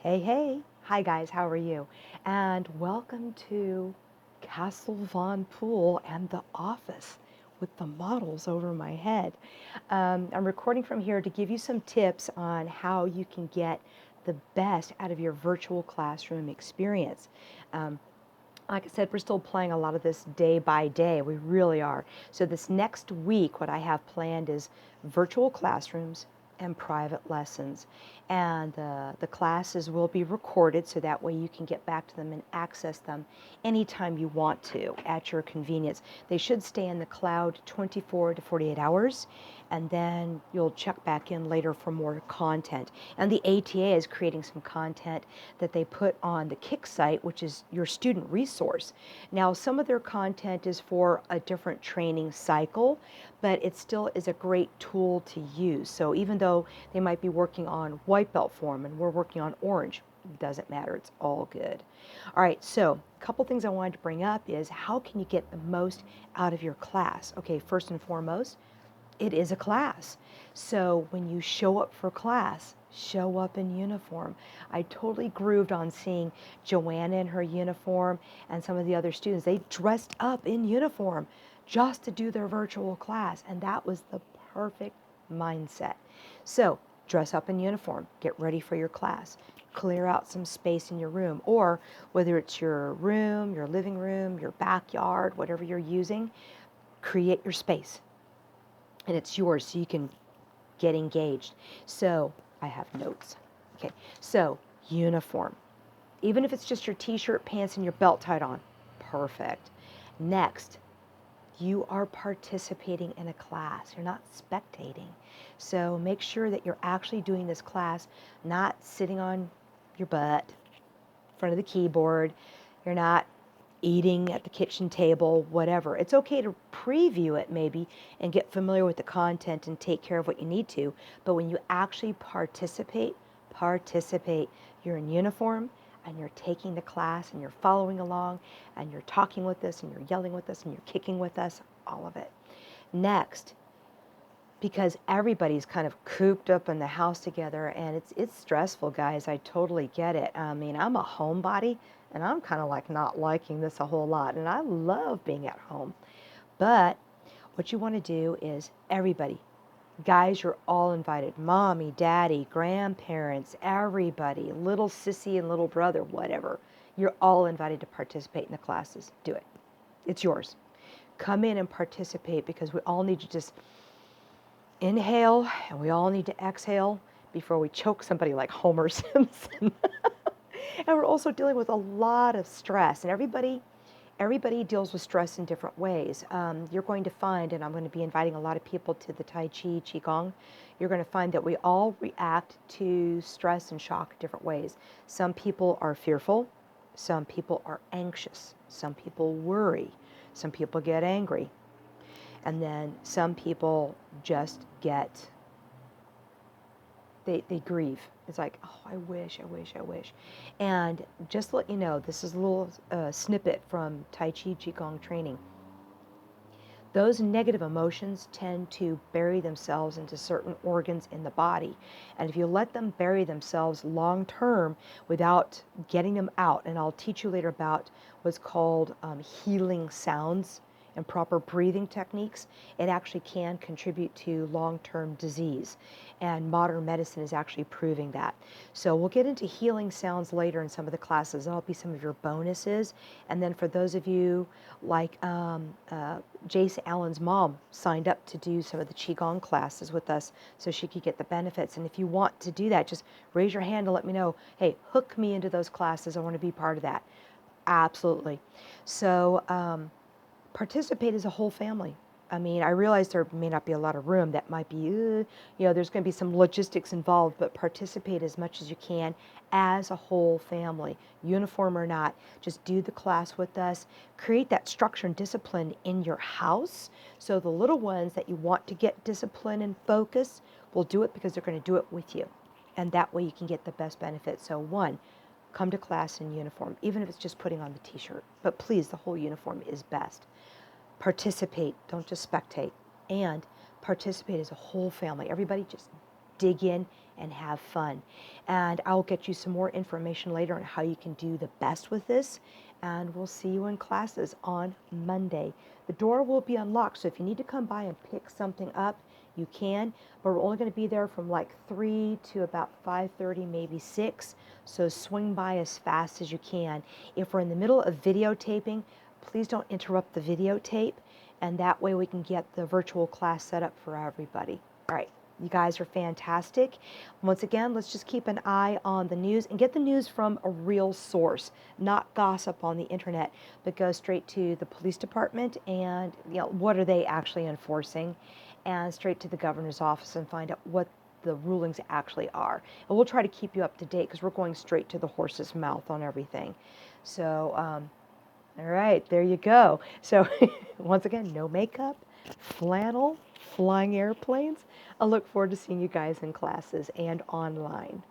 Hey, hey. Hi, guys. How are you? And welcome to Castle Von Pool and the office with the models over my head. I'm recording from here to give you some tips on how you can get the best out of your virtual classroom experience. Um, like I said, we're still playing a lot of this day by day. We really are. So this next week, what I have planned is virtual classrooms and private lessons. And the classes will be recorded so that way you can get back to them and access them anytime you want to at your convenience. They should stay in the cloud 24 to 48 hours, and then you'll check back in later for more content. And the ATA is creating some content that they put on the Kick site, which is your student resource. Now, some of their content is for a different training cycle, but it still is a great tool to use. So even though they might be working on white belt form and we're working on orange, it doesn't matter, it's all good. All right, so a couple things I wanted to bring up is how can you get the most out of your class? Okay, first and foremost, it is a class. So when you show up for class, show up in uniform. I totally grooved on seeing Joanna in her uniform and some of the other students. They dressed up in uniform just to do their virtual class, and that was the perfect mindset. So dress up in uniform, get ready for your class, clear out some space in your room, or whether it's your room, your living room, your backyard, whatever you're using, create your space and it's yours so you can get engaged. So I have notes. Okay, so uniform. Even if it's just your t-shirt, pants, and your belt tied on, perfect. Next, you are participating in a class. You're not spectating. So make sure that you're actually doing this class, not sitting on your butt in front of the keyboard. You're not eating at the kitchen table, whatever. It's okay to preview it maybe and get familiar with the content and take care of what you need to. But when you actually participate. You're in uniform and you're taking the class and you're following along and you're talking with us and you're yelling with us and you're kicking with us, all of it. Next, because everybody's kind of cooped up in the house together and it's stressful, guys. I totally get it. I mean, I'm a homebody and I'm kind of like not liking this a whole lot, and I love being at home. But what you want to do is everybody, guys, you're all invited. Mommy, daddy, grandparents, everybody, little sissy and little brother, whatever. You're all invited to participate in the classes. Do it. It's yours. Come in and participate because we all need to just inhale, and we all need to exhale before we choke somebody like Homer Simpson. And we're also dealing with a lot of stress, and everybody deals with stress in different ways. You're going to find, and I'm going to be inviting a lot of people to the Tai Chi Qigong, you're going to find that we all react to stress and shock different ways. Some people are fearful, some people are anxious, some people worry, some people get angry, and then some people just get, they grieve. It's like, oh, I wish, I wish, I wish. And just to let you know, this is a little snippet from Tai Chi Qigong training. Those negative emotions tend to bury themselves into certain organs in the body. And if you let them bury themselves long term without getting them out, and I'll teach you later about what's called healing sounds and proper breathing techniques, it actually can contribute to long-term disease. And modern medicine is actually proving that. So we'll get into healing sounds later in some of the classes. That'll be some of your bonuses. And then for those of you like Jace Allen's mom signed up to do some of the Qigong classes with us so she could get the benefits. And if you want to do that, just raise your hand and let me know, hey, hook me into those classes. I want to be part of that. Absolutely. So participate as a whole family. I mean, I realize there may not be a lot of room. That might be, there's going to be some logistics involved, but participate as much as you can as a whole family, uniform or not. Just do the class with us. Create that structure and discipline in your house. So the little ones that you want to get discipline and focus will do it because they're going to do it with you. And that way you can get the best benefit. So one, come to class in uniform, even if it's just putting on the t-shirt. But please, the whole uniform is best. Participate, don't just spectate. And participate as a whole family. Everybody just dig in and have fun. And I'll get you some more information later on how you can do the best with this. And we'll see you in classes on Monday. The door will be unlocked, so if you need to come by and pick something up, you can, but we're only going to be there from like 3 to about 5:30, maybe 6. So swing by as fast as you can. If we're in the middle of videotaping, please don't interrupt the videotape, and that way we can get the virtual class set up for everybody. All right. You guys are fantastic. Once again, let's just keep an eye on the news and get the news from a real source, not gossip on the internet, but go straight to the police department and what are they actually enforcing, and straight to the governor's office and find out what the rulings actually are. And we'll try to keep you up to date because we're going straight to the horse's mouth on everything. So, all right, there you go. So once again, no makeup, flannel, flying airplanes. I look forward to seeing you guys in classes and online.